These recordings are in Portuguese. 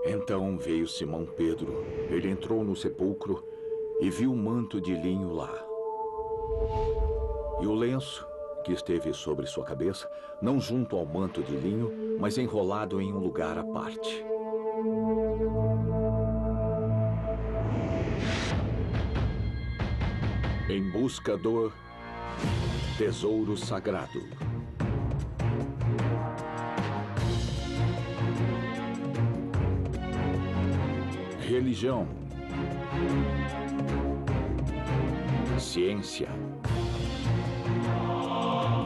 Então veio Simão Pedro. Ele entrou no sepulcro e viu um manto de linho lá. E o lenço, que esteve sobre sua cabeça, não junto ao manto de linho, mas enrolado em um lugar à parte. Em busca do tesouro sagrado. Religião, ciência,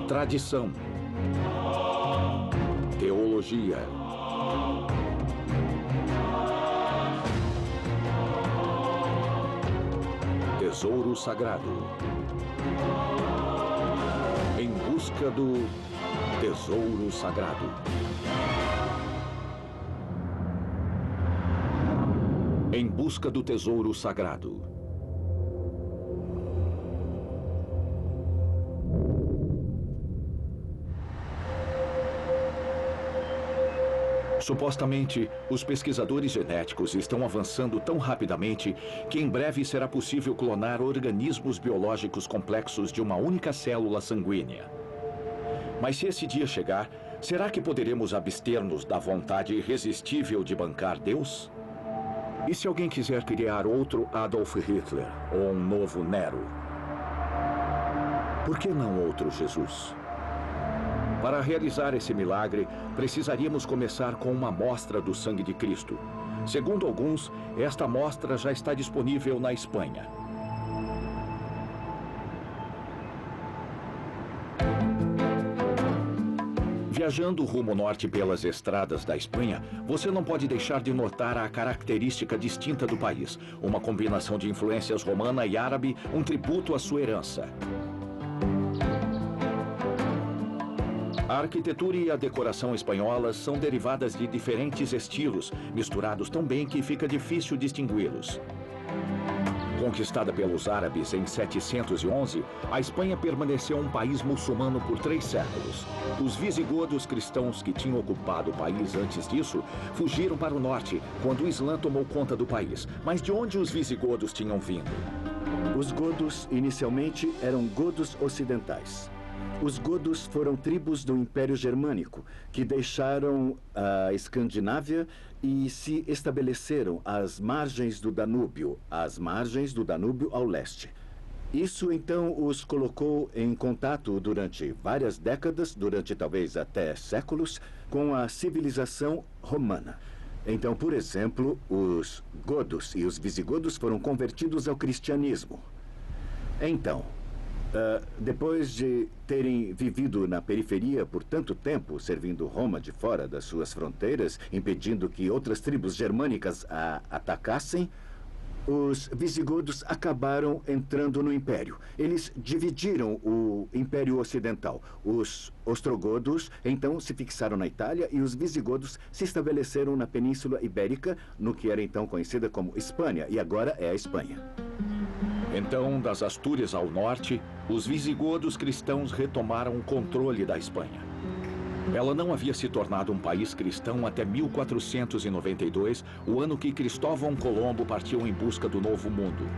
tradição, teologia, tesouro sagrado. Em busca do tesouro sagrado. Em busca do tesouro sagrado. Supostamente, os pesquisadores genéticos estão avançando tão rapidamente que em breve será possível clonar organismos biológicos complexos de uma única célula sanguínea. Mas se esse dia chegar, será que poderemos abster-nos da vontade irresistível de bancar Deus? E se alguém quiser criar outro Adolf Hitler ou um novo Nero? Por que não outro Jesus? Para realizar esse milagre, precisaríamos começar com uma amostra do sangue de Cristo. Segundo alguns, esta amostra já está disponível na Espanha. Viajando rumo norte pelas estradas da Espanha, você não pode deixar de notar a característica distinta do país. Uma combinação de influências romana e árabe, um tributo à sua herança. A arquitetura e a decoração espanholas são derivadas de diferentes estilos, misturados tão bem que fica difícil distingui-los. Conquistada pelos árabes em 711, a Espanha permaneceu um país muçulmano por 3 séculos. Os visigodos cristãos que tinham ocupado o país antes disso fugiram para o norte, quando o Islã tomou conta do país. Mas de onde os visigodos tinham vindo? Os godos, inicialmente, eram godos ocidentais. Os godos foram tribos do Império Germânico, que deixaram a Escandinávia e se estabeleceram às margens do Danúbio ao leste. Isso, então, os colocou em contato durante várias décadas, durante talvez até séculos, com a civilização romana. Então, por exemplo, os godos e os visigodos foram convertidos ao cristianismo. Então, depois de terem vivido na periferia por tanto tempo, servindo Roma de fora das suas fronteiras, impedindo que outras tribos germânicas a atacassem, os visigodos acabaram entrando no império. Eles dividiram o Império Ocidental. Os ostrogodos, então, se fixaram na Itália e os visigodos se estabeleceram na Península Ibérica, no que era então conhecida como Espanha, e agora é a Espanha. Então, das Astúrias ao norte, os visigodos cristãos retomaram o controle da Espanha. Ela não havia se tornado um país cristão até 1492, o ano que Cristóvão Colombo partiu em busca do Novo Mundo.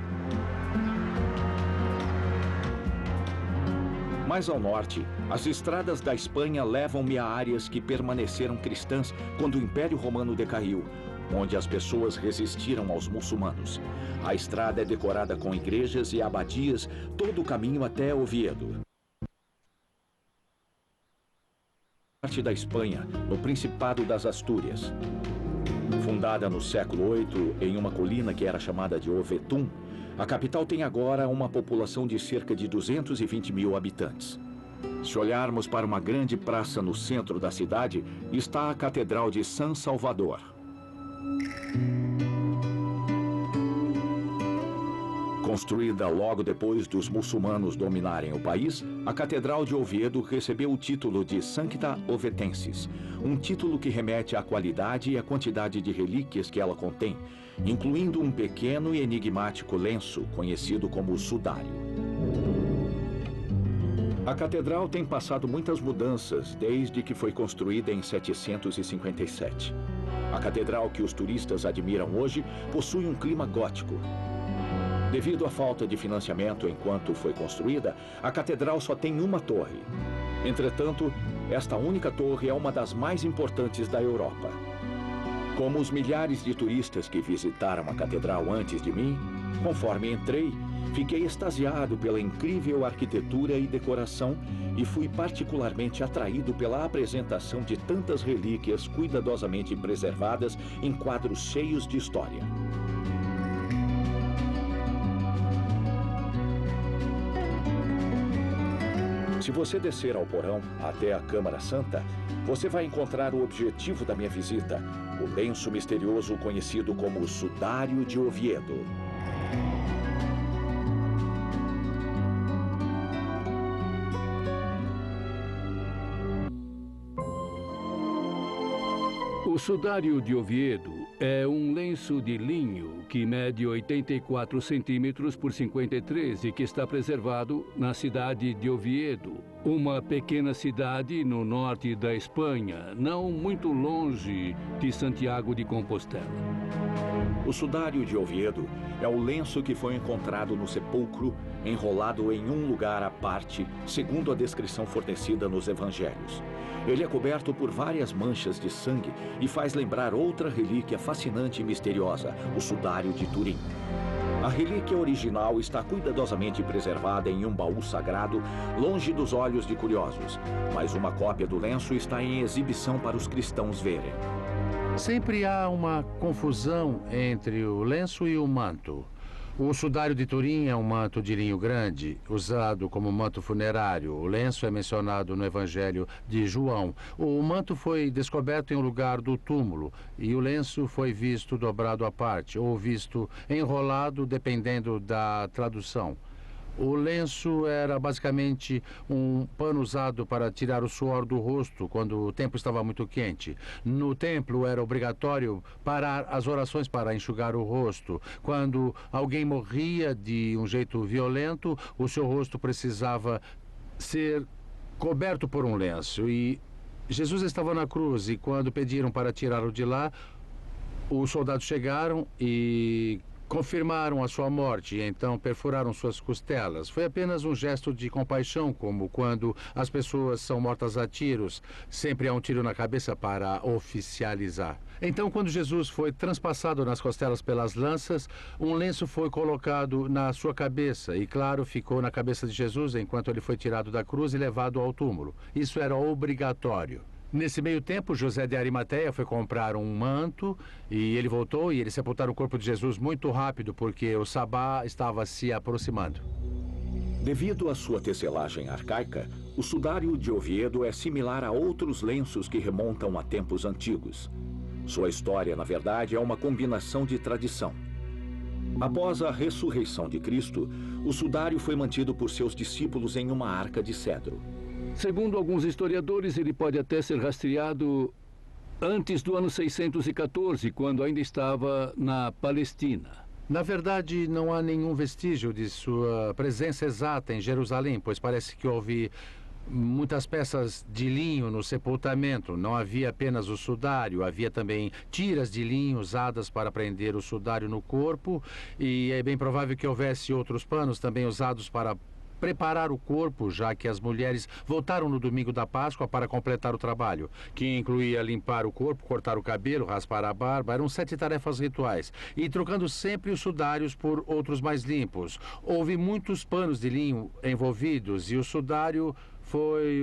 Mais ao norte, as estradas da Espanha levam-me a áreas que permaneceram cristãs quando o Império Romano decaiu, onde as pessoas resistiram aos muçulmanos. A estrada é decorada com igrejas e abadias, todo o caminho até Oviedo. Parte da Espanha, no Principado das Astúrias. Fundada no século VIII em uma colina que era chamada de Ovetum, a capital tem agora uma população de cerca de 220 mil habitantes. Se olharmos para uma grande praça no centro da cidade, está a Catedral de San Salvador. Construída logo depois dos muçulmanos dominarem o país, a Catedral de Oviedo recebeu o título de Sancta Ovetensis, um título que remete à qualidade e à quantidade de relíquias que ela contém, incluindo um pequeno e enigmático lenço conhecido como sudário. A catedral tem passado muitas mudanças desde que foi construída em 757. A catedral que os turistas admiram hoje possui um clima gótico. Devido à falta de financiamento enquanto foi construída, a catedral só tem uma torre. Entretanto, esta única torre é uma das mais importantes da Europa. Como os milhares de turistas que visitaram a catedral antes de mim, conforme entrei, fiquei extasiado pela incrível arquitetura e decoração e fui particularmente atraído pela apresentação de tantas relíquias cuidadosamente preservadas em quadros cheios de história. Se você descer ao porão até a Câmara Santa, você vai encontrar o objetivo da minha visita, o lenço misterioso conhecido como o Sudário de Oviedo. O Sudário de Oviedo é um lenço de linho que mede 84 centímetros por 53 e que está preservado na cidade de Oviedo, uma pequena cidade no norte da Espanha, não muito longe de Santiago de Compostela. O Sudário de Oviedo é o lenço que foi encontrado no sepulcro, enrolado em um lugar à parte, segundo a descrição fornecida nos evangelhos. Ele é coberto por várias manchas de sangue e faz lembrar outra relíquia fascinante e misteriosa, o Sudário de Turim. A relíquia original está cuidadosamente preservada em um baú sagrado, longe dos olhos de curiosos, mas uma cópia do lenço está em exibição para os cristãos verem. Sempre há uma confusão entre o lenço e o manto. O Sudário de Turim é um manto de linho grande, usado como manto funerário. O lenço é mencionado no Evangelho de João. O manto foi descoberto em um lugar do túmulo e o lenço foi visto dobrado à parte, ou visto enrolado, dependendo da tradução. O lenço era basicamente um pano usado para tirar o suor do rosto quando o tempo estava muito quente. No templo era obrigatório parar as orações para enxugar o rosto. Quando alguém morria de um jeito violento, o seu rosto precisava ser coberto por um lenço. E Jesus estava na cruz e quando pediram para tirá-lo de lá, os soldados chegaram e confirmaram a sua morte e então perfuraram suas costelas. Foi apenas um gesto de compaixão, como quando as pessoas são mortas a tiros. Sempre há um tiro na cabeça para oficializar. Então, quando Jesus foi transpassado nas costelas pelas lanças, um lenço foi colocado na sua cabeça e, claro, ficou na cabeça de Jesus enquanto ele foi tirado da cruz e levado ao túmulo. Isso era obrigatório. Nesse meio tempo, José de Arimateia foi comprar um manto e ele voltou e eles sepultaram o corpo de Jesus muito rápido porque o sabá estava se aproximando. Devido à sua tecelagem arcaica, o Sudário de Oviedo é similar a outros lenços que remontam a tempos antigos. Sua história, na verdade, é uma combinação de tradição. Após a ressurreição de Cristo, o sudário foi mantido por seus discípulos em uma arca de cedro. Segundo alguns historiadores, ele pode até ser rastreado antes do ano 614, quando ainda estava na Palestina. Na verdade, não há nenhum vestígio de sua presença exata em Jerusalém, pois parece que houve muitas peças de linho no sepultamento. Não havia apenas o sudário, havia também tiras de linho usadas para prender o sudário no corpo, e é bem provável que houvesse outros panos também usados para preparar o corpo, já que as mulheres voltaram no domingo da Páscoa para completar o trabalho, que incluía limpar o corpo, cortar o cabelo, raspar a barba. Eram 7 tarefas rituais, e trocando sempre os sudários por outros mais limpos. Houve muitos panos de linho envolvidos, e o sudário foi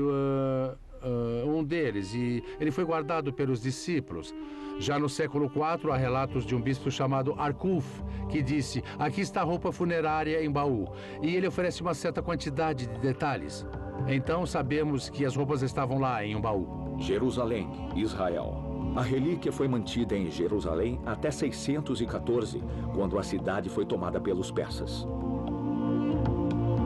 um deles, e ele foi guardado pelos discípulos. Já no século IV, há relatos de um bispo chamado Arculf, que disse: aqui está a roupa funerária em baú, e ele oferece uma certa quantidade de detalhes. Então sabemos que as roupas estavam lá em um baú. Jerusalém, Israel. A relíquia foi mantida em Jerusalém até 614, quando a cidade foi tomada pelos persas.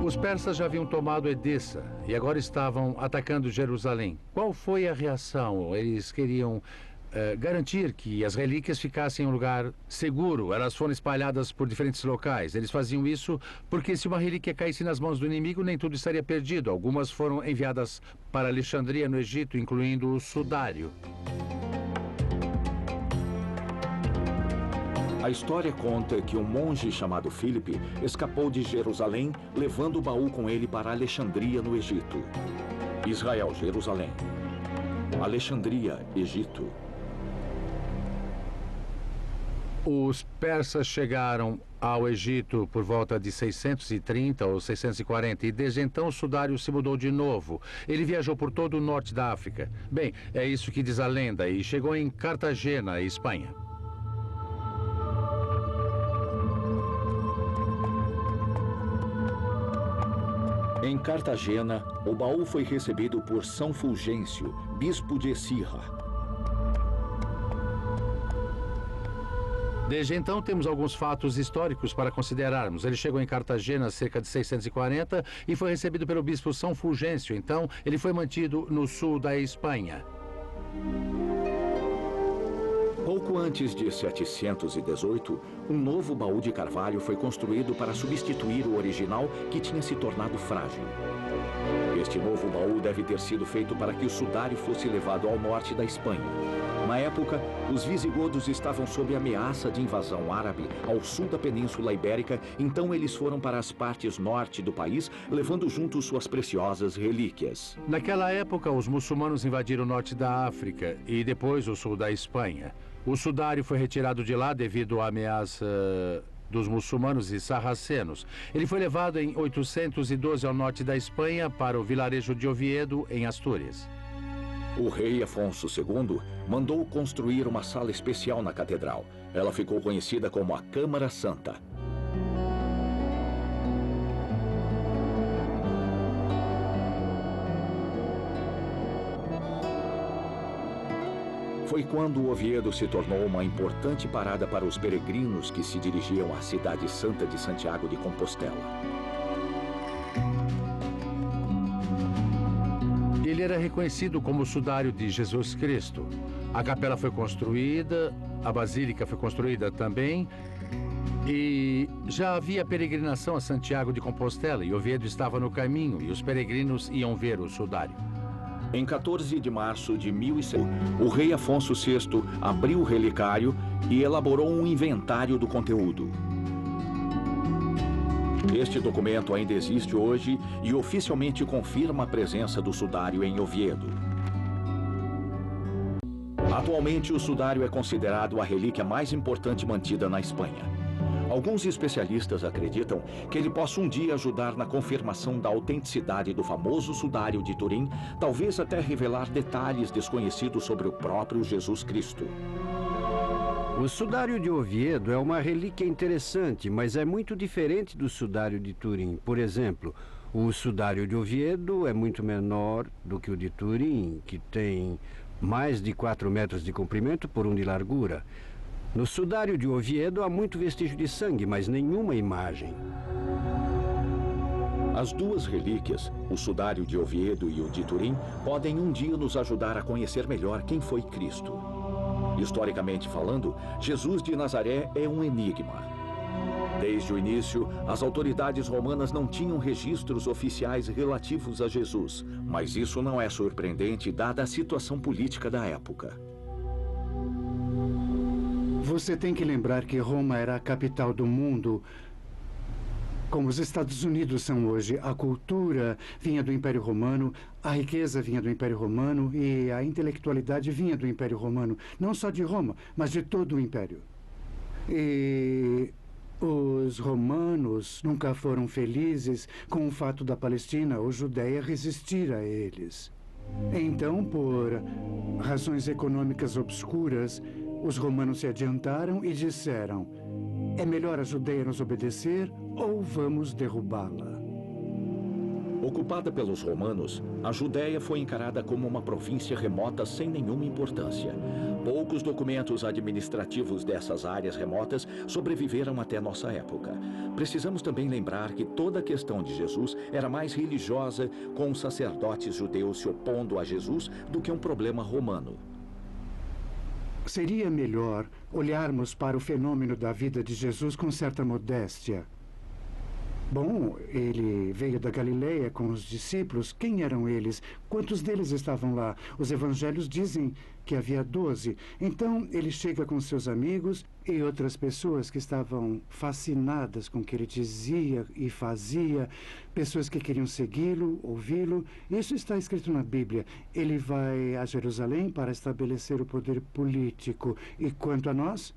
Os persas já haviam tomado Edessa e agora estavam atacando Jerusalém. Qual foi a reação? Eles queriam garantir que as relíquias ficassem em um lugar seguro. Elas foram espalhadas por diferentes locais. Eles faziam isso porque se uma relíquia caísse nas mãos do inimigo, nem tudo estaria perdido. Algumas foram enviadas para Alexandria, no Egito, incluindo o sudário. A história conta que um monge chamado Filipe escapou de Jerusalém, levando o baú com ele para Alexandria, no Egito. Israel, Jerusalém. Alexandria, Egito. Os persas chegaram ao Egito por volta de 630 ou 640 e desde então o sudário se mudou de novo. Ele viajou por todo o norte da África. Bem, é isso que diz a lenda, e chegou em Cartagena, Espanha. Em Cartagena, o baú foi recebido por São Fulgêncio, bispo de Écija. Desde então, temos alguns fatos históricos para considerarmos. Ele chegou em Cartagena cerca de 640 e foi recebido pelo bispo São Fulgêncio. Então, ele foi mantido no sul da Espanha. Pouco antes de 718, um novo baú de carvalho foi construído para substituir o original, que tinha se tornado frágil. Este novo baú deve ter sido feito para que o sudário fosse levado ao norte da Espanha. Na época, os visigodos estavam sob ameaça de invasão árabe ao sul da Península Ibérica, então eles foram para as partes norte do país, levando junto suas preciosas relíquias. Naquela época, os muçulmanos invadiram o norte da África e depois o sul da Espanha. O sudário foi retirado de lá devido à ameaça dos muçulmanos e sarracenos. Ele foi levado em 812 ao norte da Espanha para o vilarejo de Oviedo, em Astúrias. O rei Afonso II mandou construir uma sala especial na catedral. Ela ficou conhecida como a Câmara Santa. Foi quando Oviedo se tornou uma importante parada para os peregrinos que se dirigiam à cidade santa de Santiago de Compostela. Ele era reconhecido como o sudário de Jesus Cristo. A capela foi construída, a basílica foi construída também, e já havia peregrinação a Santiago de Compostela, e Oviedo estava no caminho, e os peregrinos iam ver o sudário. Em 14 de março de 1100, o rei Afonso VI abriu o relicário e elaborou um inventário do conteúdo. Este documento ainda existe hoje e oficialmente confirma a presença do sudário em Oviedo. Atualmente, o sudário é considerado a relíquia mais importante mantida na Espanha. Alguns especialistas acreditam que ele possa um dia ajudar na confirmação da autenticidade do famoso sudário de Turim, talvez até revelar detalhes desconhecidos sobre o próprio Jesus Cristo. O sudário de Oviedo é uma relíquia interessante, mas é muito diferente do sudário de Turim. Por exemplo, o sudário de Oviedo é muito menor do que o de Turim, que tem mais de 4 metros de comprimento por 1 de largura. No sudário de Oviedo há muito vestígio de sangue, mas nenhuma imagem. As duas relíquias, o sudário de Oviedo e o de Turim, podem um dia nos ajudar a conhecer melhor quem foi Cristo. Historicamente falando, Jesus de Nazaré é um enigma. Desde o início, as autoridades romanas não tinham registros oficiais relativos a Jesus, mas isso não é surpreendente dada a situação política da época. Você tem que lembrar que Roma era a capital do mundo, como os Estados Unidos são hoje. A cultura vinha do Império Romano, a riqueza vinha do Império Romano e a intelectualidade vinha do Império Romano. Não só de Roma, mas de todo o Império. E os romanos nunca foram felizes com o fato da Palestina ou Judéia resistir a eles. Então, por razões econômicas obscuras, os romanos se adiantaram e disseram: é melhor a Judéia nos obedecer ou vamos derrubá-la. Ocupada pelos romanos, a Judéia foi encarada como uma província remota sem nenhuma importância. Poucos documentos administrativos dessas áreas remotas sobreviveram até nossa época. Precisamos também lembrar que toda a questão de Jesus era mais religiosa, com os sacerdotes judeus se opondo a Jesus, do que um problema romano. Seria melhor olharmos para o fenômeno da vida de Jesus com certa modéstia. Bom, ele veio da Galileia com os discípulos. Quem eram eles? Quantos deles estavam lá? Os evangelhos dizem que havia 12. Então, ele chega com seus amigos e outras pessoas que estavam fascinadas com o que ele dizia e fazia, pessoas que queriam segui-lo, ouvi-lo. Isso está escrito na Bíblia. Ele vai a Jerusalém para estabelecer o poder político. E quanto a nós,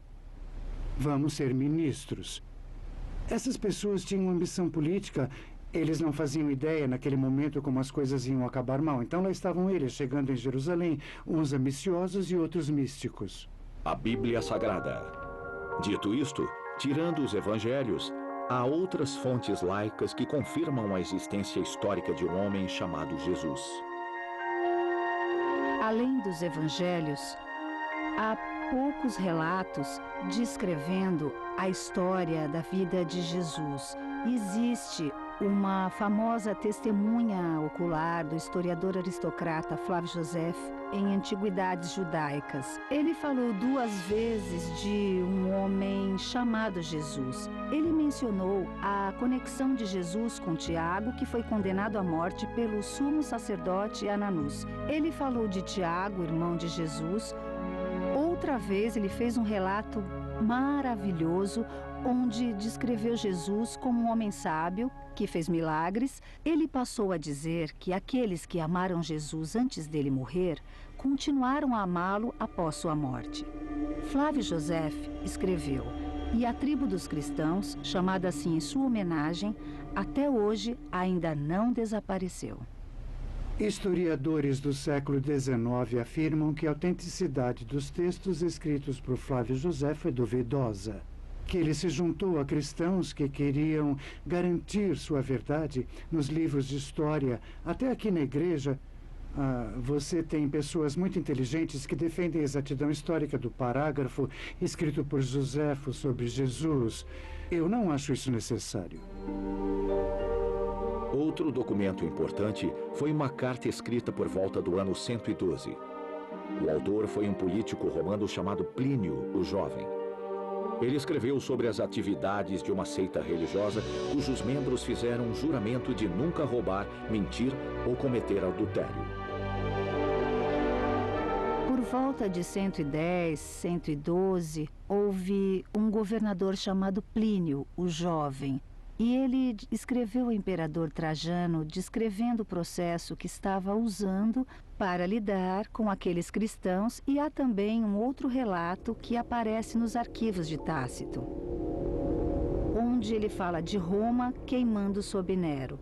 vamos ser ministros. Essas pessoas tinham ambição política. Eles não faziam ideia naquele momento como as coisas iam acabar mal. Então lá estavam eles, chegando em Jerusalém, uns ambiciosos e outros místicos. A Bíblia Sagrada. Dito isto, tirando os evangelhos, há outras fontes laicas que confirmam a existência histórica de um homem chamado Jesus. Além dos evangelhos, há poucos relatos descrevendo a história da vida de Jesus. Existe uma famosa testemunha ocular do historiador aristocrata Flávio José em Antiguidades Judaicas. Ele falou 2 vezes de um homem chamado Jesus. Ele mencionou a conexão de Jesus com Tiago, que foi condenado à morte pelo sumo sacerdote Ananus. Ele falou de Tiago, irmão de Jesus. Outra vez ele fez um relato maravilhoso onde descreveu Jesus como um homem sábio que fez milagres. Ele passou a dizer que aqueles que amaram Jesus antes dele morrer continuaram a amá-lo após sua morte. Flávio José escreveu: "E a tribo dos cristãos, chamada assim em sua homenagem, até hoje ainda não desapareceu." Historiadores do século XIX afirmam que a autenticidade dos textos escritos por Flávio José foi duvidosa, que ele se juntou a cristãos que queriam garantir sua verdade nos livros de história. Até aqui na igreja, você tem pessoas muito inteligentes que defendem a exatidão histórica do parágrafo escrito por Joséfo sobre Jesus. Eu não acho isso necessário. Outro documento importante foi uma carta escrita por volta do ano 112. O autor foi um político romano chamado Plínio, o Jovem. Ele escreveu sobre as atividades de uma seita religiosa cujos membros fizeram um juramento de nunca roubar, mentir ou cometer adultério. Por volta de 110, 112, houve um governador chamado Plínio, o Jovem. E ele escreveu ao imperador Trajano descrevendo o processo que estava usando para lidar com aqueles cristãos, e há também um outro relato que aparece nos arquivos de Tácito, onde ele fala de Roma queimando sob Nero.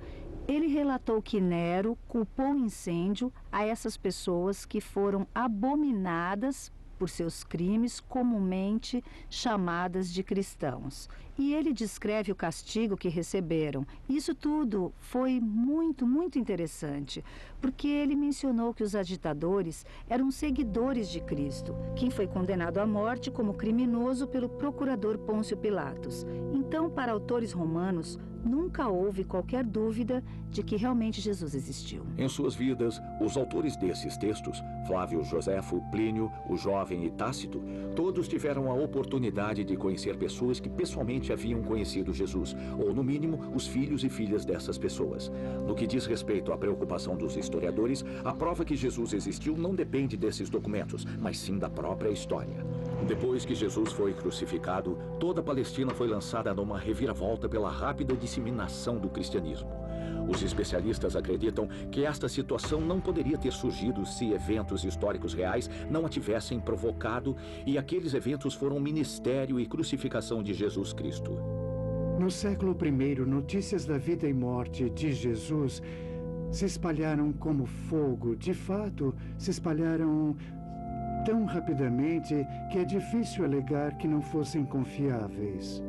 Ele relatou que Nero culpou incêndio a essas pessoas que foram abominadas por seus crimes, comumente chamadas de cristãos. E ele descreve o castigo que receberam. Isso tudo foi muito, muito interessante, porque ele mencionou que os agitadores eram seguidores de Cristo, quem foi condenado à morte como criminoso pelo procurador Pôncio Pilatos. Então, para autores romanos, nunca houve qualquer dúvida de que realmente Jesus existiu. Em suas vidas, os autores desses textos, Flávio Joséfo, Plínio, o Jovem e Tácito, todos tiveram a oportunidade de conhecer pessoas que pessoalmente haviam conhecido Jesus, ou no mínimo, os filhos e filhas dessas pessoas. No que diz respeito à preocupação dos historiadores, a prova que Jesus existiu não depende desses documentos, mas sim da própria história. Depois que Jesus foi crucificado, toda a Palestina foi lançada numa reviravolta pela rápida disseminação do cristianismo. Os especialistas acreditam que esta situação não poderia ter surgido se eventos históricos reais não a tivessem provocado, e aqueles eventos foram o ministério e crucificação de Jesus Cristo. No século I, notícias da vida e morte de Jesus se espalharam como fogo. De fato, se espalharam tão rapidamente que é difícil alegar que não fossem confiáveis.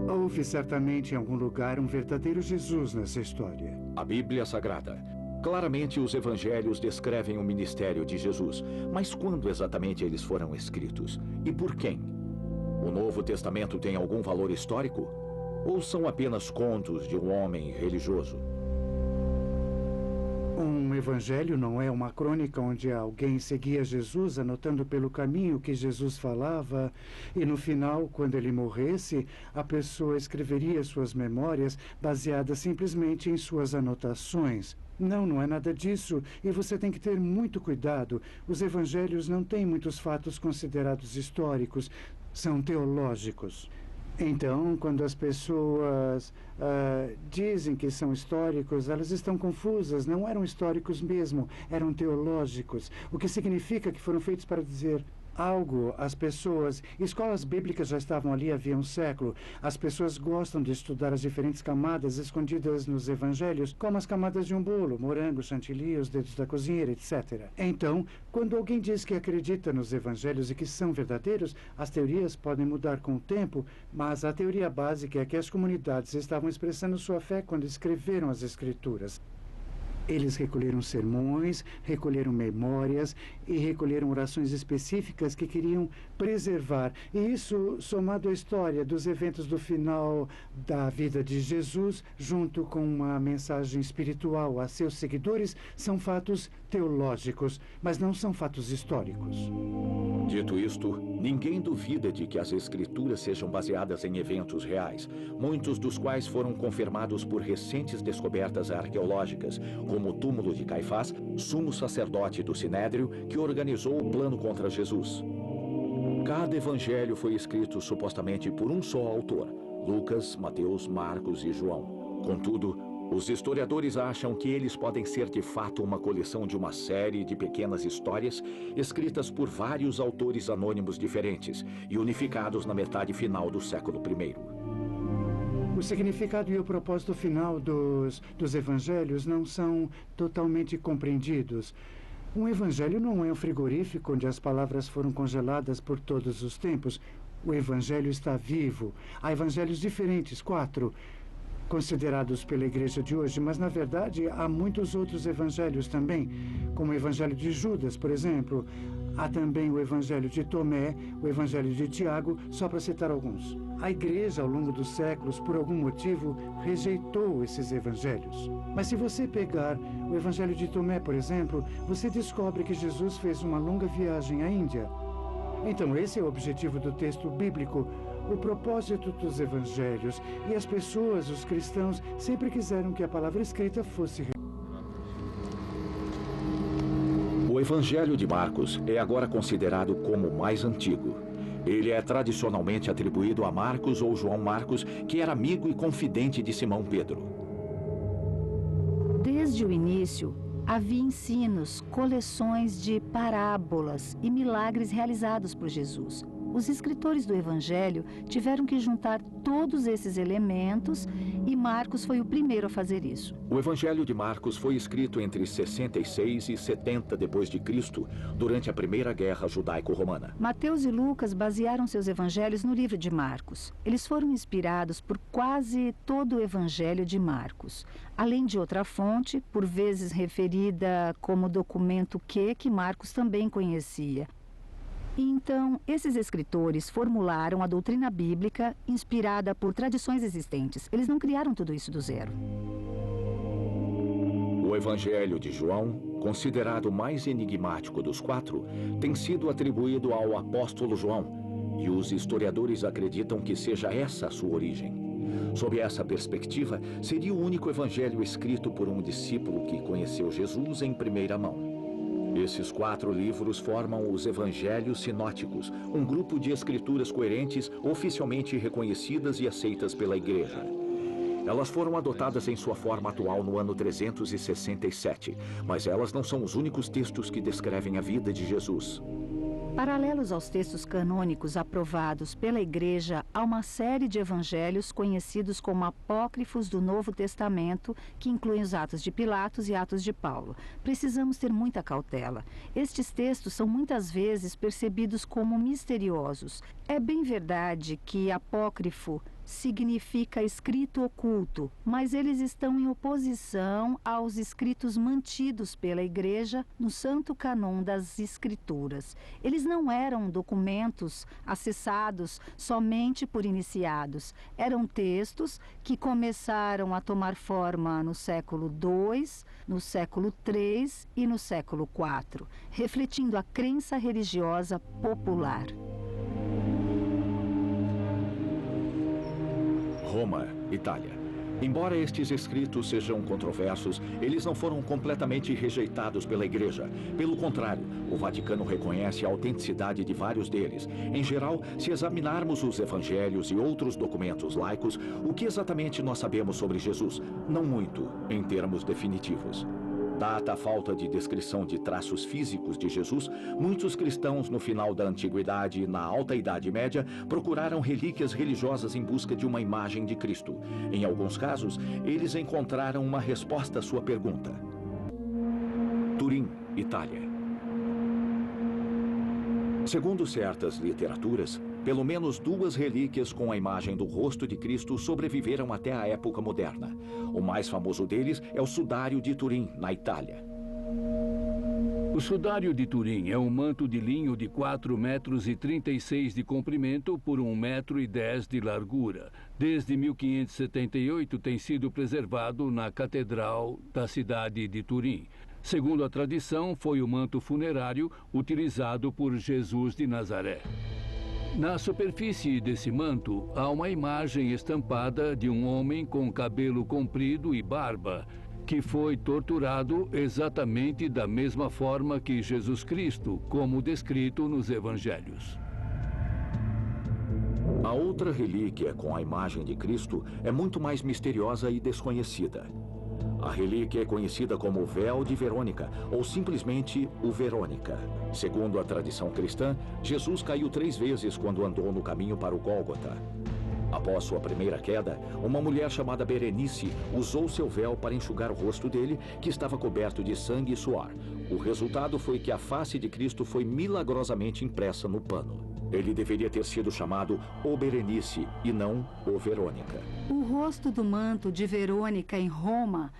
Houve certamente em algum lugar um verdadeiro Jesus nessa história. A Bíblia Sagrada. Claramente os evangelhos descrevem o ministério de Jesus, mas quando exatamente eles foram escritos? E por quem? O Novo Testamento tem algum valor histórico? Ou são apenas contos de um homem religioso? Um evangelho não é uma crônica onde alguém seguia Jesus anotando pelo caminho o que Jesus falava e no final, quando ele morresse, a pessoa escreveria suas memórias baseadas simplesmente em suas anotações. Não, não é nada disso. E você tem que ter muito cuidado. Os evangelhos não têm muitos fatos considerados históricos, são teológicos. Então, quando as pessoas dizem que são históricos, elas estão confusas. Não eram históricos mesmo, eram teológicos. O que significa que foram feitos para dizer algo. As pessoas, escolas bíblicas já estavam ali havia um século. As pessoas gostam de estudar as diferentes camadas escondidas nos evangelhos, como as camadas de um bolo, morango, chantilly, os dedos da cozinheira, etc. Então, quando alguém diz que acredita nos evangelhos e que são verdadeiros, as teorias podem mudar com o tempo, mas a teoria básica é que as comunidades estavam expressando sua fé quando escreveram as escrituras. Eles recolheram sermões, recolheram memórias e recolheram orações específicas que queriam preservar. E isso, somado à história dos eventos do final da vida de Jesus, junto com uma mensagem espiritual a seus seguidores, são fatos teológicos, mas não são fatos históricos. Dito isto, ninguém duvida de que as escrituras sejam baseadas em eventos reais, muitos dos quais foram confirmados por recentes descobertas arqueológicas, como o túmulo de Caifás, sumo sacerdote do Sinédrio, que organizou o plano contra Jesus. Cada evangelho foi escrito supostamente por um só autor: Lucas, Mateus, Marcos e João. Contudo, os historiadores acham que eles podem ser de fato uma coleção de uma série de pequenas histórias escritas por vários autores anônimos diferentes e unificados na metade final do século I. O significado e o propósito final dos evangelhos não são totalmente compreendidos. Um evangelho não é um frigorífico onde as palavras foram congeladas por todos os tempos. O evangelho está vivo. Há evangelhos diferentes, 4, considerados pela igreja de hoje, mas na verdade há muitos outros evangelhos também, como o evangelho de Judas, por exemplo. Há também o evangelho de Tomé, o evangelho de Tiago, só para citar alguns. A igreja, ao longo dos séculos, por algum motivo, rejeitou esses evangelhos. Mas se você pegar o evangelho de Tomé, por exemplo, você descobre que Jesus fez uma longa viagem à Índia. Então, esse é o objetivo do texto bíblico, o propósito dos evangelhos. E as pessoas, os cristãos, sempre quiseram que a palavra escrita fosse. O Evangelho de Marcos é agora considerado como o mais antigo. Ele é tradicionalmente atribuído a Marcos ou João Marcos, que era amigo e confidente de Simão Pedro. Desde o início, havia ensinos, coleções de parábolas e milagres realizados por Jesus. Os escritores do Evangelho tiveram que juntar todos esses elementos e Marcos foi o primeiro a fazer isso. O Evangelho de Marcos foi escrito entre 66 e 70 d.C., durante a Primeira Guerra Judaico-Romana. Mateus e Lucas basearam seus evangelhos no livro de Marcos. Eles foram inspirados por quase todo o Evangelho de Marcos, além de outra fonte, por vezes referida como documento que Marcos também conhecia. Então, esses escritores formularam a doutrina bíblica inspirada por tradições existentes. Eles não criaram tudo isso do zero. O Evangelho de João, considerado o mais enigmático dos 4, tem sido atribuído ao apóstolo João, e os historiadores acreditam que seja essa a sua origem. Sob essa perspectiva, seria o único evangelho escrito por um discípulo que conheceu Jesus em primeira mão. Esses 4 livros formam os Evangelhos Sinóticos, um grupo de escrituras coerentes oficialmente reconhecidas e aceitas pela Igreja. Elas foram adotadas em sua forma atual no ano 367, mas elas não são os únicos textos que descrevem a vida de Jesus. Paralelos aos textos canônicos aprovados pela Igreja, há uma série de evangelhos conhecidos como apócrifos do Novo Testamento, que incluem os Atos de Pilatos e Atos de Paulo. Precisamos ter muita cautela. Estes textos são muitas vezes percebidos como misteriosos. É bem verdade que apócrifo significa escrito oculto, mas eles estão em oposição aos escritos mantidos pela Igreja no Santo Cânon das Escrituras. Eles não eram documentos acessados somente por iniciados. Eram textos que começaram a tomar forma no século II, no século III e no século IV, refletindo a crença religiosa popular. Roma, Itália. Embora estes escritos sejam controversos, eles não foram completamente rejeitados pela Igreja. Pelo contrário, o Vaticano reconhece a autenticidade de vários deles. Em geral, se examinarmos os evangelhos e outros documentos laicos, o que exatamente nós sabemos sobre Jesus? Não muito, em termos definitivos. Dada a falta de descrição de traços físicos de Jesus, muitos cristãos no final da Antiguidade e na Alta Idade Média procuraram relíquias religiosas em busca de uma imagem de Cristo. Em alguns casos, eles encontraram uma resposta à sua pergunta. Turim, Itália. Segundo certas literaturas, pelo menos 2 relíquias com a imagem do rosto de Cristo sobreviveram até a época moderna. O mais famoso deles é o Sudário de Turim, na Itália. O Sudário de Turim é um manto de linho de 4,36 metros de comprimento por 1,10 metros de largura. Desde 1578 tem sido preservado na Catedral da cidade de Turim. Segundo a tradição, foi o manto funerário utilizado por Jesus de Nazaré. Na superfície desse manto, há uma imagem estampada de um homem com cabelo comprido e barba, que foi torturado exatamente da mesma forma que Jesus Cristo, como descrito nos evangelhos. A outra relíquia com a imagem de Cristo é muito mais misteriosa e desconhecida. A relíquia é conhecida como o Véu de Verônica, ou simplesmente o Verônica. Segundo a tradição cristã, Jesus caiu 3 vezes quando andou no caminho para o Gólgota. Após sua primeira queda, uma mulher chamada Berenice usou seu véu para enxugar o rosto dele, que estava coberto de sangue e suor. O resultado foi que a face de Cristo foi milagrosamente impressa no pano. Ele deveria ter sido chamado O Berenice e não O Verônica. O rosto do manto de Verônica em Roma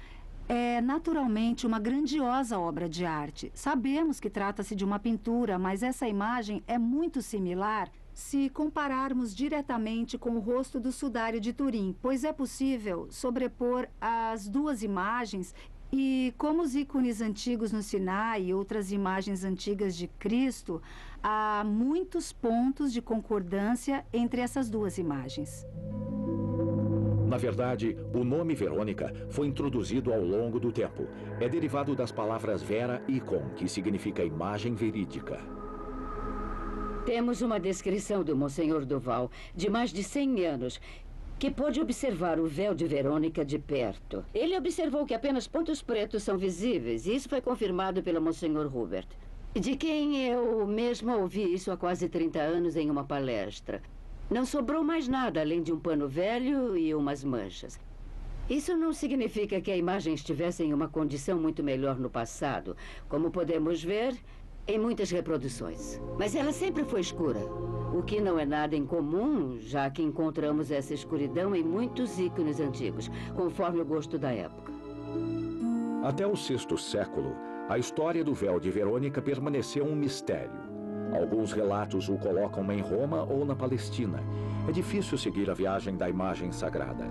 é naturalmente uma grandiosa obra de arte. Sabemos que trata-se de uma pintura, mas essa imagem é muito similar se compararmos diretamente com o rosto do Sudário de Turim, pois é possível sobrepor as 2 imagens e, como os ícones antigos no Sinai e outras imagens antigas de Cristo, há muitos pontos de concordância entre essas 2 imagens. Na verdade, o nome Verônica foi introduzido ao longo do tempo. É derivado das palavras vera e icon, que significa imagem verídica. Temos uma descrição do Monsenhor Duval, de mais de 100 anos, que pôde observar o véu de Verônica de perto. Ele observou que apenas pontos pretos são visíveis, e isso foi confirmado pelo Monsenhor Hubert, de quem eu mesma ouvi isso há quase 30 anos em uma palestra. Não sobrou mais nada além de um pano velho e umas manchas. Isso não significa que a imagem estivesse em uma condição muito melhor no passado, como podemos ver em muitas reproduções. Mas ela sempre foi escura, o que não é nada incomum, já que encontramos essa escuridão em muitos ícones antigos, conforme o gosto da época. Até o VI século, a história do véu de Verônica permaneceu um mistério. Alguns relatos o colocam em Roma ou na Palestina. É difícil seguir a viagem da imagem sagrada.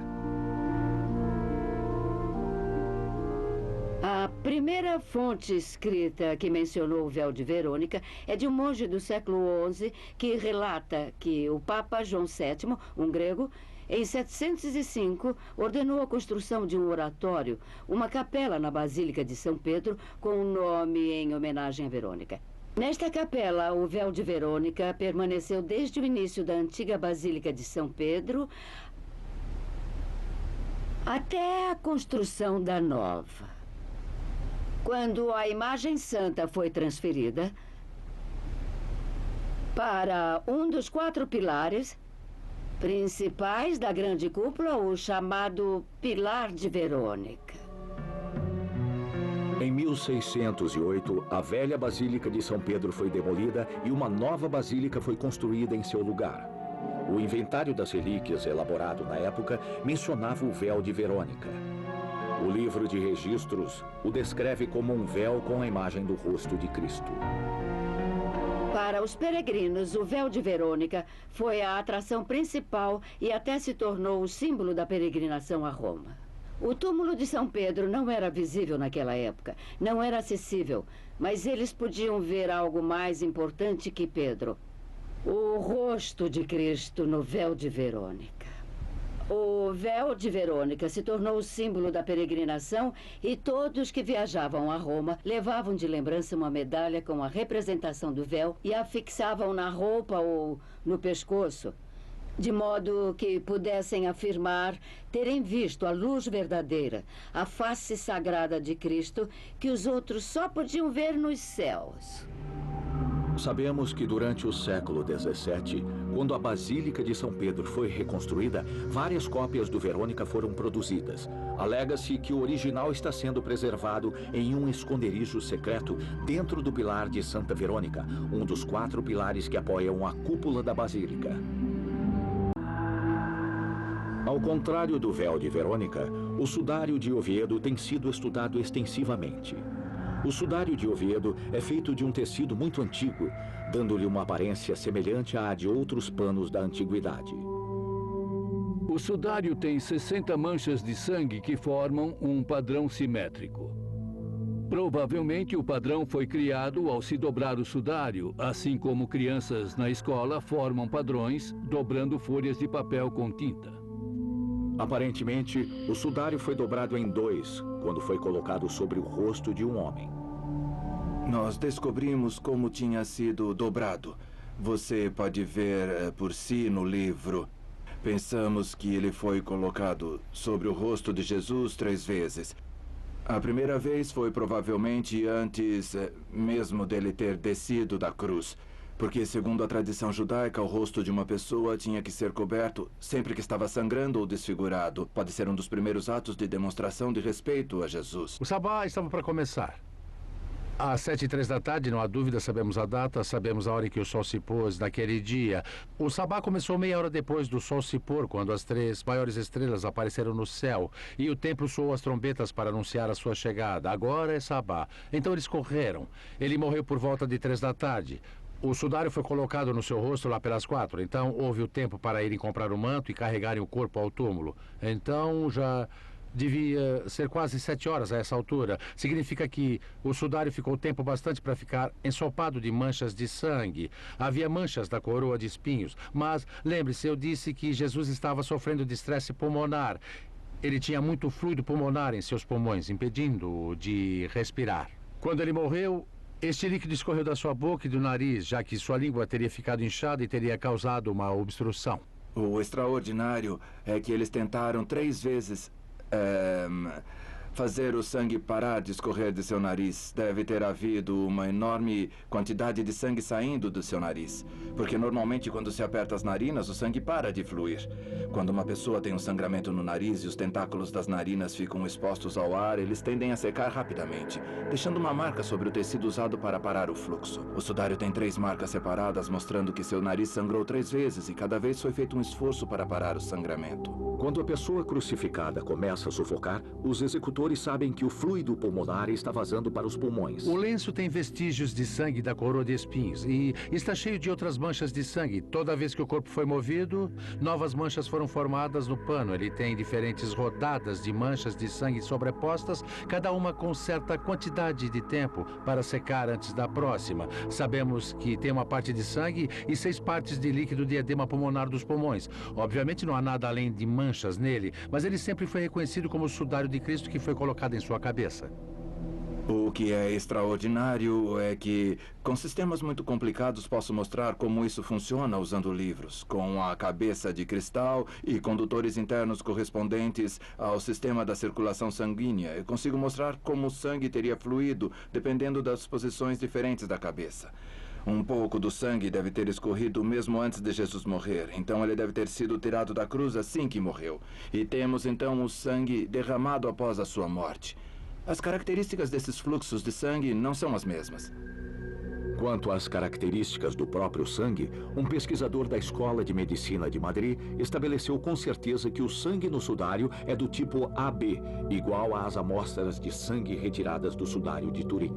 A primeira fonte escrita que mencionou o véu de Verônica é de um monge do século XI que relata que o Papa João VII, um grego, em 705, ordenou a construção de um oratório, uma capela na Basílica de São Pedro, com o nome em homenagem a Verônica. Nesta capela, o véu de Verônica permaneceu desde o início da antiga Basílica de São Pedro até a construção da nova. Quando a imagem santa foi transferida para um dos 4 pilares principais da grande cúpula, o chamado Pilar de Verônica. Em 1608, a velha Basílica de São Pedro foi demolida e uma nova basílica foi construída em seu lugar. O inventário das relíquias elaborado na época mencionava o véu de Verônica. O livro de registros o descreve como um véu com a imagem do rosto de Cristo. Para os peregrinos, o véu de Verônica foi a atração principal e até se tornou o símbolo da peregrinação a Roma. O túmulo de São Pedro não era visível naquela época, não era acessível, mas eles podiam ver algo mais importante que Pedro: o rosto de Cristo no véu de Verônica. O véu de Verônica se tornou o símbolo da peregrinação e todos que viajavam a Roma levavam de lembrança uma medalha com a representação do véu e a fixavam na roupa ou no pescoço, de modo que pudessem afirmar terem visto a luz verdadeira, a face sagrada de Cristo, que os outros só podiam ver nos céus. Sabemos que durante o século XVII, quando a Basílica de São Pedro foi reconstruída, várias cópias do Verônica foram produzidas. Alega-se que o original está sendo preservado em um esconderijo secreto dentro do pilar de Santa Verônica, um dos 4 pilares que apoiam a cúpula da Basílica. Ao contrário do véu de Verônica, o sudário de Oviedo tem sido estudado extensivamente. O sudário de Oviedo é feito de um tecido muito antigo, dando-lhe uma aparência semelhante à de outros panos da antiguidade. O sudário tem 60 manchas de sangue que formam um padrão simétrico. Provavelmente o padrão foi criado ao se dobrar o sudário, assim como crianças na escola formam padrões dobrando folhas de papel com tinta. Aparentemente, o sudário foi dobrado em 2, quando foi colocado sobre o rosto de um homem. Nós descobrimos como tinha sido dobrado. Você pode ver por si no livro. Pensamos que ele foi colocado sobre o rosto de Jesus 3 vezes. A primeira vez foi provavelmente antes mesmo dele ter descido da cruz. Porque, segundo a tradição judaica, o rosto de uma pessoa tinha que ser coberto sempre que estava sangrando ou desfigurado. Pode ser um dos primeiros atos de demonstração de respeito a Jesus. O sabá estava para começar. Às 7h03 da tarde, não há dúvida, sabemos a data, sabemos a hora em que o sol se pôs naquele dia. O sabá começou meia hora depois do sol se pôr, quando as 3 maiores estrelas apareceram no céu. E o templo soou as trombetas para anunciar a sua chegada. Agora é sabá. Então eles correram. Ele morreu por volta de 3 da tarde. O sudário foi colocado no seu rosto lá pelas 4. Então houve o tempo para irem comprar o manto e carregarem o corpo ao túmulo. Então já devia ser quase 7 horas a essa altura. Significa que o sudário ficou tempo bastante para ficar ensopado de manchas de sangue. Havia manchas da coroa de espinhos. Mas lembre-se, eu disse que Jesus estava sofrendo de estresse pulmonar. Ele tinha muito fluido pulmonar em seus pulmões, impedindo-o de respirar. Quando ele morreu, este líquido escorreu da sua boca e do nariz, já que sua língua teria ficado inchada e teria causado uma obstrução. O extraordinário é que eles tentaram 3 vezes fazer o sangue parar de escorrer de seu nariz. Deve ter havido uma enorme quantidade de sangue saindo do seu nariz. Porque normalmente quando se aperta as narinas, o sangue para de fluir. Quando uma pessoa tem um sangramento no nariz e os tentáculos das narinas ficam expostos ao ar, eles tendem a secar rapidamente, deixando uma marca sobre o tecido usado para parar o fluxo. O sudário tem 3 marcas separadas, mostrando que seu nariz sangrou 3 vezes e cada vez foi feito um esforço para parar o sangramento. Quando a pessoa crucificada começa a sufocar, os executores sabem que o fluido pulmonar está vazando para os pulmões. O lenço tem vestígios de sangue da coroa de espinhos e está cheio de outras manchas de sangue. Toda vez que o corpo foi movido, novas manchas foram formadas no pano. Ele tem diferentes rodadas de manchas de sangue sobrepostas, cada uma com certa quantidade de tempo para secar antes da próxima. Sabemos que tem uma parte de sangue e 6 partes de líquido de edema pulmonar dos pulmões. Obviamente não há nada além de manchas nele, mas ele sempre foi reconhecido como o sudário de Cristo que foi colocado em sua cabeça. O que é extraordinário é que, com sistemas muito complicados, posso mostrar como isso funciona usando livros, com a cabeça de cristal e condutores internos correspondentes ao sistema da circulação sanguínea. Eu consigo mostrar como o sangue teria fluído, dependendo das posições diferentes da cabeça. Um pouco do sangue deve ter escorrido mesmo antes de Jesus morrer. Então ele deve ter sido tirado da cruz assim que morreu. E temos então o sangue derramado após a sua morte. As características desses fluxos de sangue não são as mesmas. Quanto às características do próprio sangue, um pesquisador da Escola de Medicina de Madrid estabeleceu com certeza que o sangue no sudário é do tipo AB, igual às amostras de sangue retiradas do sudário de Turim.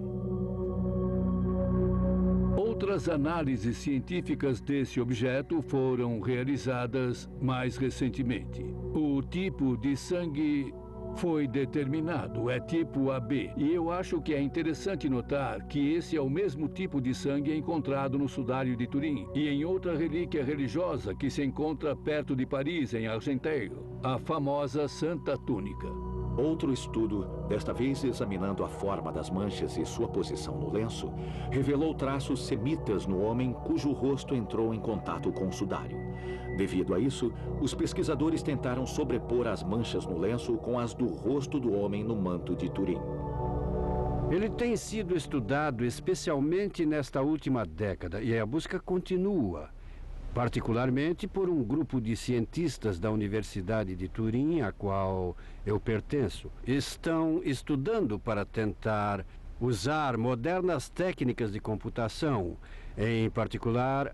Outras análises científicas desse objeto foram realizadas mais recentemente. O tipo de sangue foi determinado, é tipo AB. E eu acho que é interessante notar que esse é o mesmo tipo de sangue encontrado no sudário de Turim e em outra relíquia religiosa que se encontra perto de Paris, em Argenteuil, a famosa Santa Túnica. Outro estudo, desta vez examinando a forma das manchas e sua posição no lenço, revelou traços semitas no homem cujo rosto entrou em contato com o sudário. Devido a isso, os pesquisadores tentaram sobrepor as manchas no lenço com as do rosto do homem no manto de Turim. Ele tem sido estudado especialmente nesta última década e a busca continua, particularmente por um grupo de cientistas da Universidade de Turim, a qual eu pertenço. Estão estudando para tentar usar modernas técnicas de computação, em particular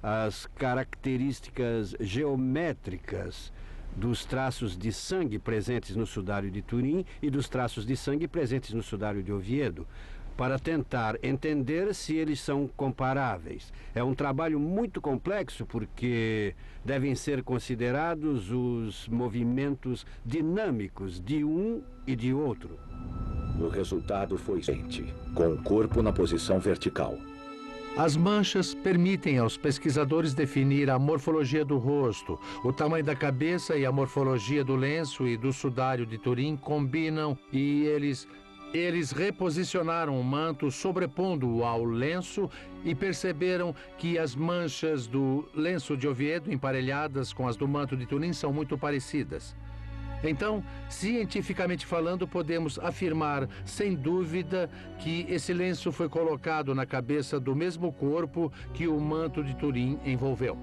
as características geométricas dos traços de sangue presentes no sudário de Turim e dos traços de sangue presentes no sudário de Oviedo, para tentar entender se eles são comparáveis. É um trabalho muito complexo porque devem ser considerados os movimentos dinâmicos de um e de outro. O resultado foi gente, com o corpo na posição vertical. As manchas permitem aos pesquisadores definir a morfologia do rosto. O tamanho da cabeça e a morfologia do lenço e do sudário de Turim combinam e eles reposicionaram o manto sobrepondo-o ao lenço e perceberam que as manchas do lenço de Oviedo, emparelhadas com as do manto de Turim, são muito parecidas. Então, cientificamente falando, podemos afirmar, sem dúvida, que esse lenço foi colocado na cabeça do mesmo corpo que o manto de Turim envolveu.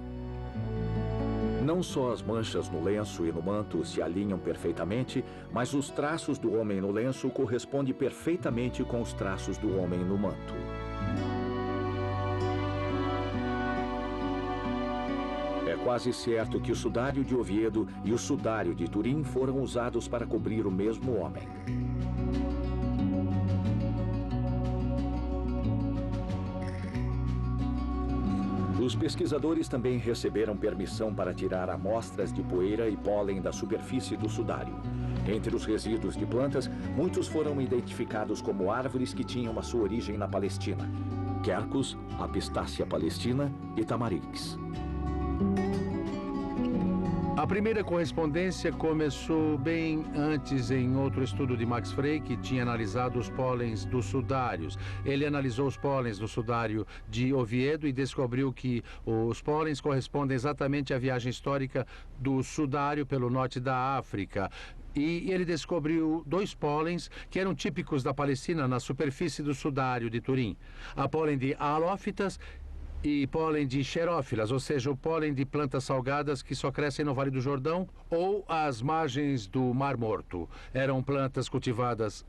Não só as manchas no lenço e no manto se alinham perfeitamente, mas os traços do homem no lenço correspondem perfeitamente com os traços do homem no manto. É quase certo que o sudário de Oviedo e o sudário de Turim foram usados para cobrir o mesmo homem. Os pesquisadores também receberam permissão para tirar amostras de poeira e pólen da superfície do sudário. Entre os resíduos de plantas, muitos foram identificados como árvores que tinham a sua origem na Palestina: quercus, a pistácia palestina e tamarix. A primeira correspondência começou bem antes em outro estudo de Max Frey, que tinha analisado os pólens dos sudários. Ele analisou os pólens do sudário de Oviedo e descobriu que os pólens correspondem exatamente à viagem histórica do sudário pelo norte da África. E ele descobriu 2 pólens que eram típicos da Palestina na superfície do sudário de Turim: a pólen de halófitas e pólen de xerófilas, ou seja, o pólen de plantas salgadas que só crescem no Vale do Jordão ou às margens do Mar Morto. Eram plantas cultivadas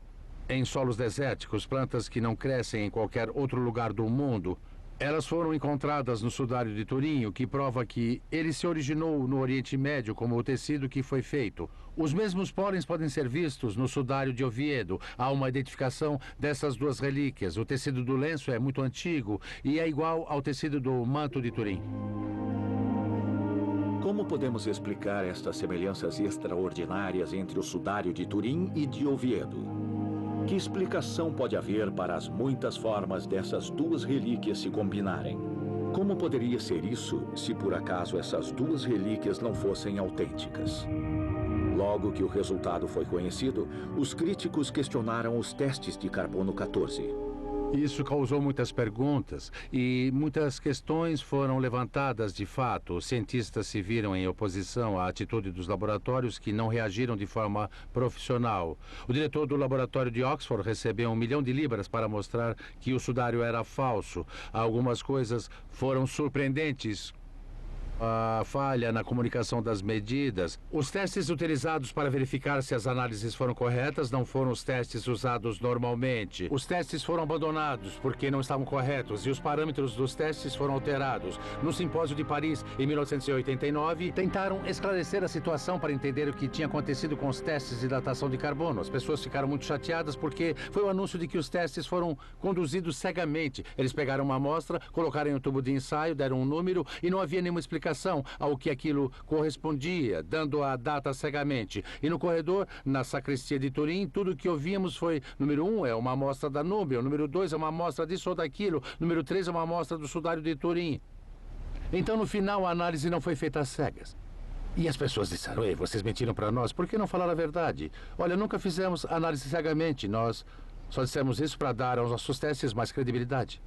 em solos desérticos, plantas que não crescem em qualquer outro lugar do mundo. Elas foram encontradas no sudário de Turim, o que prova que ele se originou no Oriente Médio como o tecido que foi feito. Os mesmos pólens podem ser vistos no sudário de Oviedo. Há uma identificação dessas 2 relíquias. O tecido do lenço é muito antigo e é igual ao tecido do manto de Turim. Como podemos explicar estas semelhanças extraordinárias entre o sudário de Turim e de Oviedo? Que explicação pode haver para as muitas formas dessas 2 relíquias se combinarem? Como poderia ser isso se por acaso essas 2 relíquias não fossem autênticas? Logo que o resultado foi conhecido, os críticos questionaram os testes de carbono 14. Isso causou muitas perguntas e muitas questões foram levantadas de fato. Os cientistas se viram em oposição à atitude dos laboratórios que não reagiram de forma profissional. O diretor do laboratório de Oxford recebeu 1 milhão de libras para mostrar que o sudário era falso. Algumas coisas foram surpreendentes, a falha na comunicação das medidas. Os testes utilizados para verificar se as análises foram corretas não foram os testes usados normalmente. Os testes foram abandonados porque não estavam corretos e os parâmetros dos testes foram alterados. No simpósio de Paris, em 1989, tentaram esclarecer a situação para entender o que tinha acontecido com os testes de datação de carbono. As pessoas ficaram muito chateadas porque foi o anúncio de que os testes foram conduzidos cegamente. Eles pegaram uma amostra, colocaram em um tubo de ensaio, deram um número e não havia nenhuma explicação ao que aquilo correspondia, dando a data cegamente. E no corredor, na sacristia de Turim, tudo o que ouvíamos foi: número 1 é uma amostra da Núbia, número 2 é uma amostra disso ou daquilo, número 3 é uma amostra do sudário de Turim. Então, no final, a análise não foi feita às cegas. E as pessoas disseram: ei, vocês mentiram para nós, por que não falar a verdade? Olha, nunca fizemos análise cegamente, nós só dissemos isso para dar aos nossos testes mais credibilidade.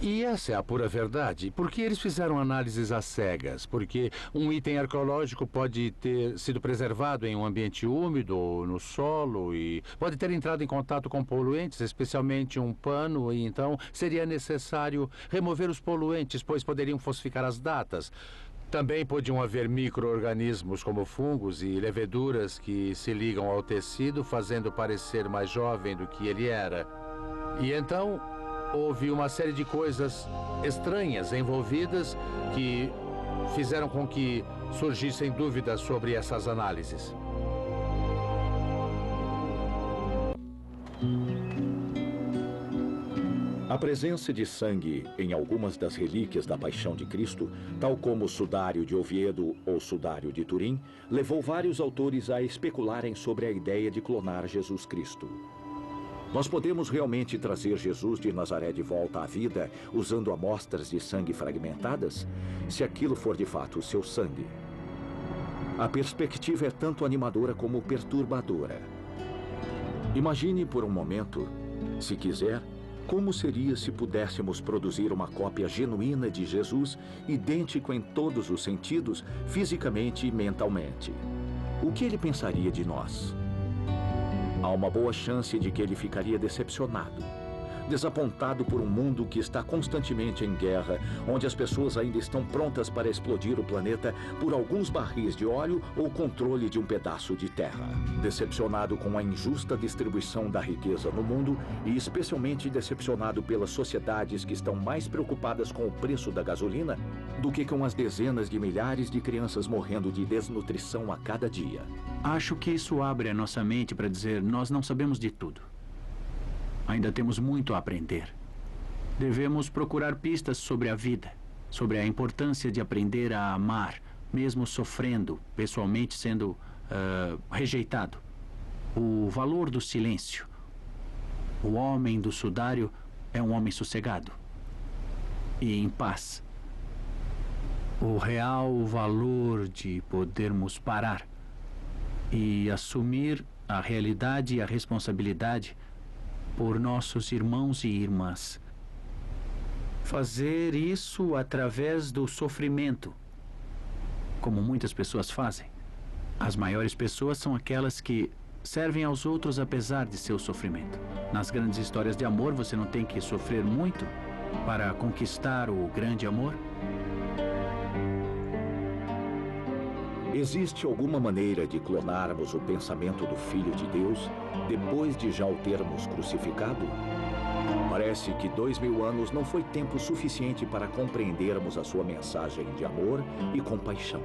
E essa é a pura verdade. Por que eles fizeram análises às cegas? Porque um item arqueológico pode ter sido preservado em um ambiente úmido ou no solo e pode ter entrado em contato com poluentes, especialmente um pano, e então seria necessário remover os poluentes, pois poderiam falsificar as datas. Também podiam haver micro-organismos como fungos e leveduras que se ligam ao tecido, fazendo parecer mais jovem do que ele era. E então houve uma série de coisas estranhas envolvidas que fizeram com que surgissem dúvidas sobre essas análises. A presença de sangue em algumas das relíquias da Paixão de Cristo, tal como o sudário de Oviedo ou sudário de Turim, levou vários autores a especularem sobre a ideia de clonar Jesus Cristo. Nós podemos realmente trazer Jesus de Nazaré de volta à vida usando amostras de sangue fragmentadas? Se aquilo for de fato o seu sangue. A perspectiva é tanto animadora como perturbadora. Imagine por um momento, se quiser, como seria se pudéssemos produzir uma cópia genuína de Jesus, idêntico em todos os sentidos, fisicamente e mentalmente. O que ele pensaria de nós? Há uma boa chance de que ele ficaria decepcionado, desapontado por um mundo que está constantemente em guerra, onde as pessoas ainda estão prontas para explodir o planeta por alguns barris de óleo ou controle de um pedaço de terra. Decepcionado com a injusta distribuição da riqueza no mundo e especialmente decepcionado pelas sociedades que estão mais preocupadas com o preço da gasolina do que com as dezenas de milhares de crianças morrendo de desnutrição a cada dia. Acho que isso abre a nossa mente para dizer: nós não sabemos de tudo. Ainda temos muito a aprender. Devemos procurar pistas sobre a vida, sobre a importância de aprender a amar, mesmo sofrendo, pessoalmente sendo rejeitado. O valor do silêncio. O homem do sudário é um homem sossegado e em paz. O real valor de podermos parar e assumir a realidade e a responsabilidade por nossos irmãos e irmãs. Fazer isso através do sofrimento, como muitas pessoas fazem. As maiores pessoas são aquelas que servem aos outros apesar de seu sofrimento. Nas grandes histórias de amor, você não tem que sofrer muito para conquistar o grande amor. Existe alguma maneira de clonarmos o pensamento do Filho de Deus depois de já o termos crucificado? Parece que 2000 anos não foi tempo suficiente para compreendermos a sua mensagem de amor e compaixão.